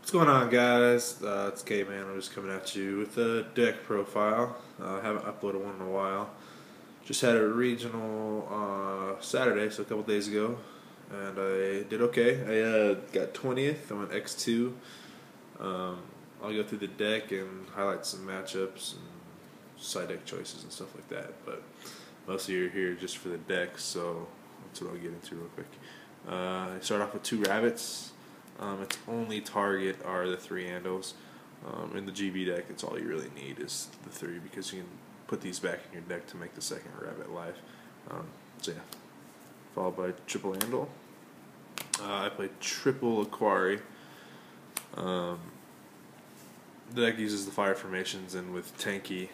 What's going on, guys? It's K-Man. I'm just coming at you with a deck profile. I haven't uploaded one in a while. Just had a regional Saturday, so a couple days ago, and I did okay. I got 20th. I went X2. I'll go through the deck and highlight some matchups and side deck choices and stuff like that. But most of you are here just for the deck, so that's what I'll get into real quick. I start off with two rabbits. Its only target are the three Andos. In the GB deck, it's all you really need is the three because you can put these back in your deck to make the second rabbit live. So yeah, followed by triple Andal. I played triple Aquari. The deck uses the fire formations, and with Tanky,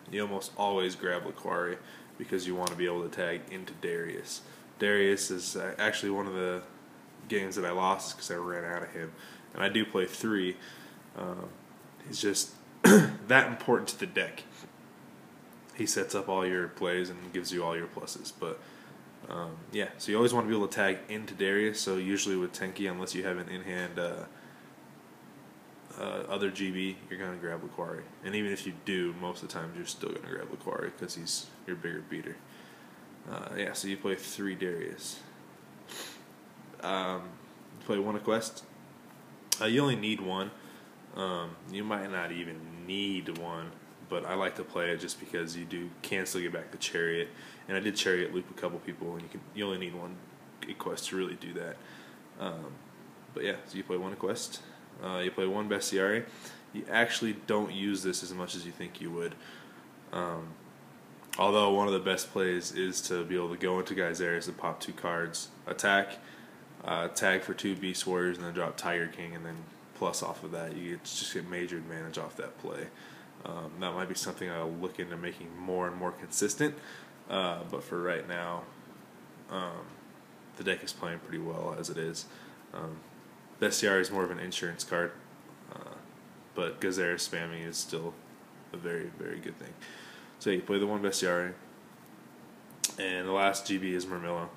you almost always grab Aquari because you want to be able to tag into Darius. Darius is actually one of the games that I lost because I ran out of him, and I do play three. He's just that important to the deck. He sets up all your plays and gives you all your pluses. But yeah, so you always want to be able to tag into Darius. So usually with Tenki, unless you have an in-hand other GB, you're going to grab Aquari. And even if you do, most of the time you're still going to grab Aquari because he's your bigger beater. Yeah, so you play three Darius. Play one quest. You only need one. You might not even need one, but I like to play it just because can still get back the chariot, and I did chariot loop a couple people, and you only need one quest to really do that. But yeah, so you play one quest. You play one Bestiary. You actually don't use this as much as you think you would. Although one of the best plays is to be able to go into Geyserius and pop two cards, attack, tag for two Beast Warriors, and then drop Tiger King, and then plus off of that, you just get major advantage off that play. That might be something I'll look into making more and more consistent, but for right now, the deck is playing pretty well as it is. Bestiary is more of an insurance card, but Geyserius spamming is still a very, very good thing. So you play the one Bestiary, and the last GB is Murmillo.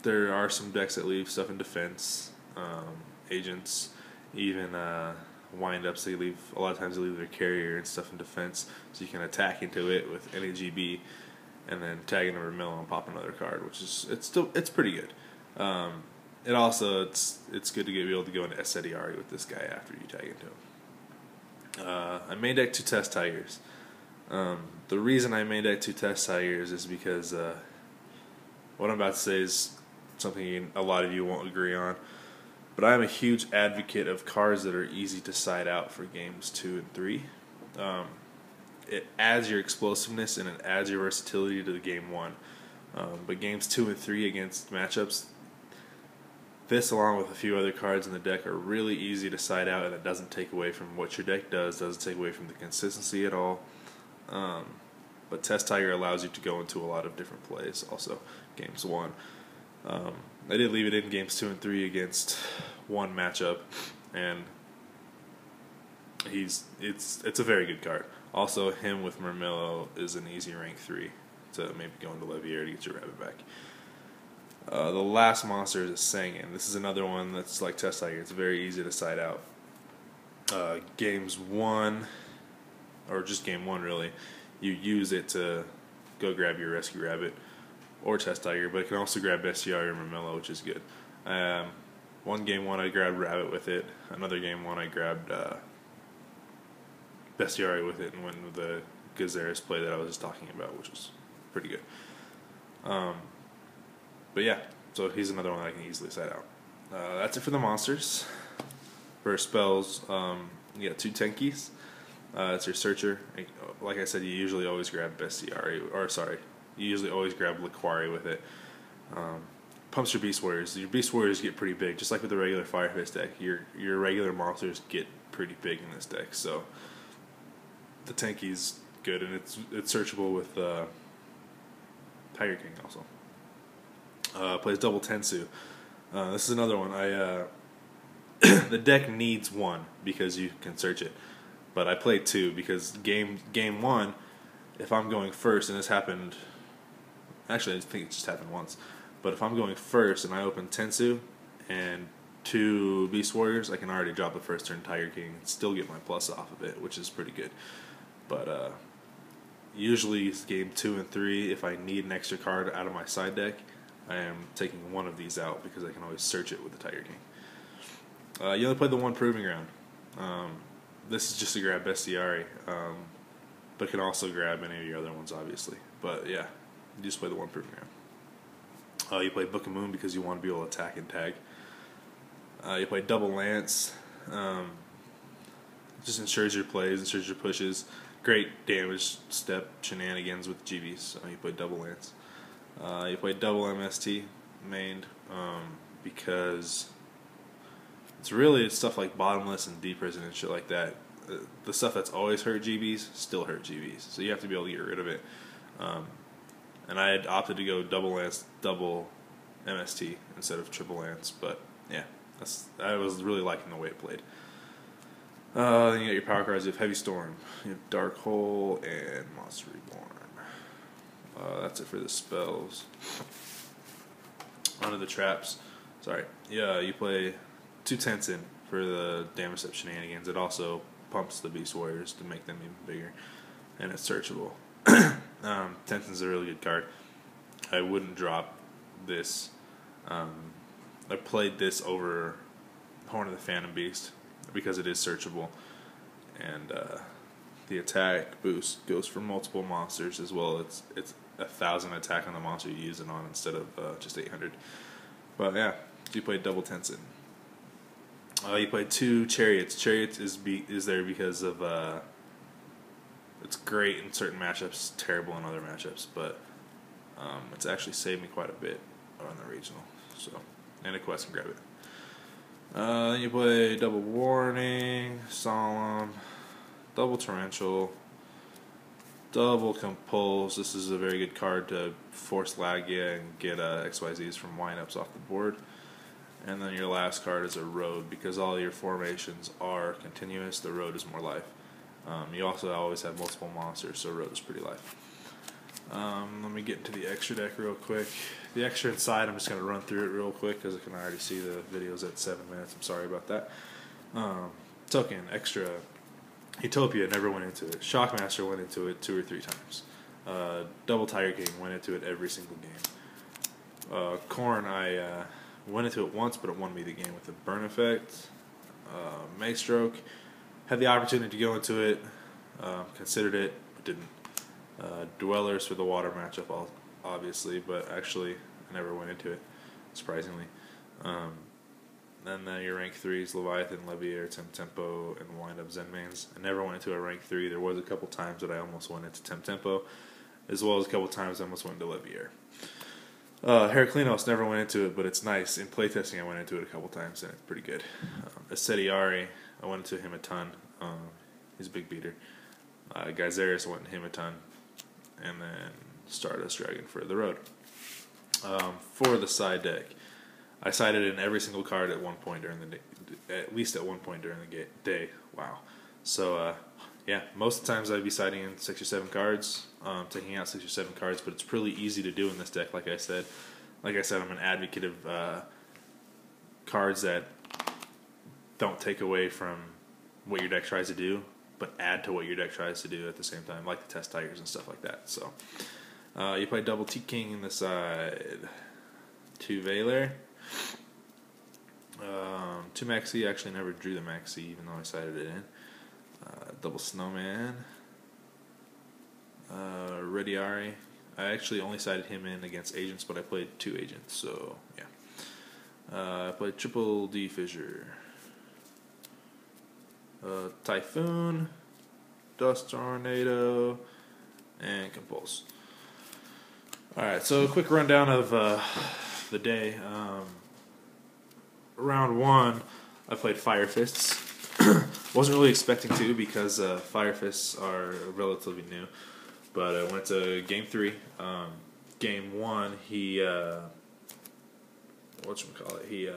There are some decks that leave stuff in defense, agents, even wind-ups. A lot of times they leave their carrier and stuff in defense, so you can attack into it with any GB, and then tag into Murmillo and pop another card, which is it's pretty good. It's good to be able to go into Esediari with this guy after you tag into him. I main deck two Test Tigers. The reason I main deck two Test Tigers is because what I'm about to say is something a lot of you won't agree on, but I am a huge advocate of cards that are easy to side out for games 2 and 3. It adds your explosiveness and it adds your versatility to the game 1. But games 2 and 3 against matchups, this along with a few other cards in the deck are really easy to side out, and it doesn't take away from what your deck doesn't take away from the consistency at all. But Test Tiger allows you to go into a lot of different plays also, games 1. I did leave it in games 2 and 3 against one matchup, and it's a very good card. Also, him with Murmillo is an easy rank 3 to maybe go into Leviair to get your rabbit back. The last monster is a Sangan. This is another one that's like Test Tiger. It's very easy to side out. Games 1, or just game 1 really, you use it to go grab your Rescue Rabbit or Test Tiger, but it can also grab Bestiary or Murmillo, which is good. One game 1 I grabbed Rabbit with it. Another game 1 I grabbed Bestiary with it, and went with the Geyserius play that I was just talking about, which was pretty good. But yeah, so he's another one that I can easily side out. That's it for the monsters. For spells, you got two Tenkis. It's your Searcher. Like I said, you usually always grab Bestiary, you usually always grab Laquari with it. Pumps your Beast Warriors. Your Beast Warriors get pretty big, just like with the regular Fire Fist deck. Your regular monsters get pretty big in this deck, so the Tenki's good, and it's searchable with Tiger King also. Plays double Tensu. This is another one. The deck needs one because you can search it, but I played 2 because game 1, if I'm going first, and this happened, actually I think it just happened once, but if I'm going first and I open Tensu and 2 Beast Warriors, I can already drop the first turn Tiger King and still get my plus off of it, which is pretty good. But usually game 2 and 3, if I need an extra card out of my side deck, I am taking one of these out because I can always search it with the Tiger King. You only play the one Proving Ground. This is just to grab Bestiary, but can also grab any of your other ones, obviously. But yeah, you just play the one Proving Ground. You play Book of Moon because you want to be able to attack and tag. You play Double Lance. Just ensures your plays, ensures your pushes. Great damage step shenanigans with GBs. So you play Double Lance. You play double MST mained because it's stuff like Bottomless and Deep Prison and shit like that. The stuff that's always hurt GBs still hurt GBs, so you have to be able to get rid of it. And I had opted to go double Lance, double MST instead of triple Lance, but yeah, I was really liking the way it played. Then you got your power cards. You have Heavy Storm, you have Dark Hole, and Monster Reborn. That's it for the spells. Onto the traps. Sorry. Yeah, you play 2 Tenzin for the damage step shenanigans. It also pumps the Beast Warriors to make them even bigger. And it's searchable. Tenzin's a really good card. I wouldn't drop this. I played this over Horn of the Phantom Beast because it is searchable. And the attack boost goes for multiple monsters as well. It's 1,000 attack on the monster you use it on instead of just 800. But yeah, you play double Tenzin. You play 2 Chariots. Chariots is there because of it's great in certain matchups, terrible in other matchups, but it's actually saved me quite a bit on the regional. So, and a quest and grab it. Then you play double Warning, Solemn, double Torrential, double Compulse. This is a very good card to force Lagia and get XYZs from windups off the board. And then your last card is a Road, because all your formations are continuous. The Road is more life. You also always have multiple monsters, so Road is pretty life. Let me get into the extra deck real quick. The extra inside, I'm just going to run through it real quick because I can already see the videos at 7 minutes. I'm sorry about that. Token, extra. Utopia never went into it. Shockmaster went into it 2 or 3 times. Double Tiger King went into it every single game. Corn, I went into it once, but it won me the game with the Burn Effect. Maestroke, had the opportunity to go into it, considered it, but didn't. Dwellers for the water matchup, obviously, but actually I never went into it, surprisingly. Then your rank 3s, Leviathan, Leviair, Tempo, and Wind-Up Zenmains. I never went into a rank 3. There was a couple times that I almost went into Tempo, as well as a couple times I almost went into Leviair. Heraclinos, never went into it, but it's nice. In playtesting, I went into it a couple times, and it's pretty good. Assediari, I went into him a ton. He's a big beater. Geyserius, I went into him a ton. And then Stardust Dragon for the Road. For the side deck, I sided in every single card at one point during the day, at least at one point during the day. Wow. So yeah, most of the times I'd be siding in 6 or 7 cards, taking out 6 or 7 cards, but it's pretty easy to do in this deck. Like I said, I'm an advocate of cards that don't take away from what your deck tries to do, but add to what your deck tries to do at the same time, like the Test Tigers and stuff like that. So, you play double T-King in the side, 2 Veiler, 2 Maxi. Actually never drew the Maxi, even though I sided it in. Double Snowman, Rediari. I actually only sided him in against agents, but I played 2 agents, so yeah. I played triple D Fissure. Typhoon, Dust Tornado, and Compulse. Alright, so a quick rundown of the day. Round 1, I played Fire Fists. Wasn't really expecting to because Fire Fists are relatively new. But I went to Game 3. Game 1, he... whatchamacallit? He...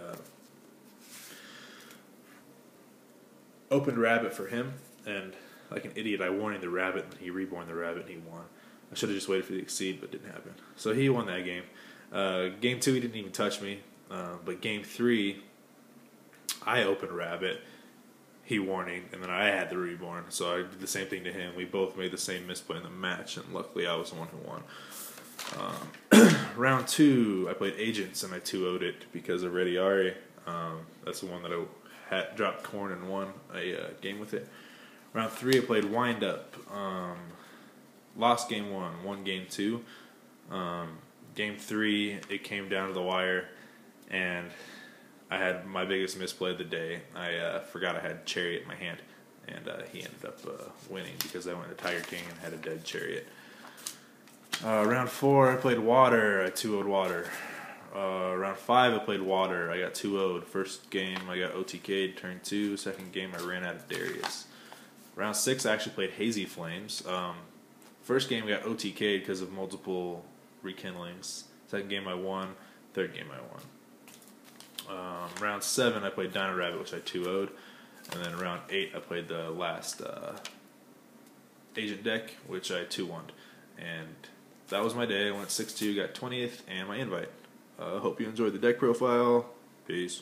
opened Rabbit for him, and like an idiot, I warned the Rabbit, and he reborn the Rabbit, and he won. I should have just waited for the Exceed, but it didn't happen. So he won that game. Game 2, he didn't even touch me, but Game 3, I opened Rabbit, he warning, and then I had the reborn. So I did the same thing to him. We both made the same misplay in the match, and luckily I was the one who won. Round 2, I played Agents, and I 2-0'd it because of Rediari. That's the one that I had dropped Corn and won a game with it. Round 3, I played Wind Up. Lost game 1, won game 2. Game 3, it came down to the wire, and I had my biggest misplay of the day. I forgot I had Chariot in my hand, and he ended up winning because I went to Tiger King and had a dead Chariot. Round 4, I played Water. I 2-0'd Water. Round 5, I played Water. I got 2-0'd. First game, I got OTK'd. Turn 2. Second game, I ran out of Darius. Round 6, I actually played Hazy Flames. First game, I got OTK'd because of multiple rekindlings. Second game, I won. Third game, I won. Round 7, I played Dino Rabbit, which I 2-0'd. And then round 8, I played the last Agent deck, which I 2-1'd. And that was my day. I went 6-2, got 20th, and my invite. Hope you enjoyed the deck profile. Peace.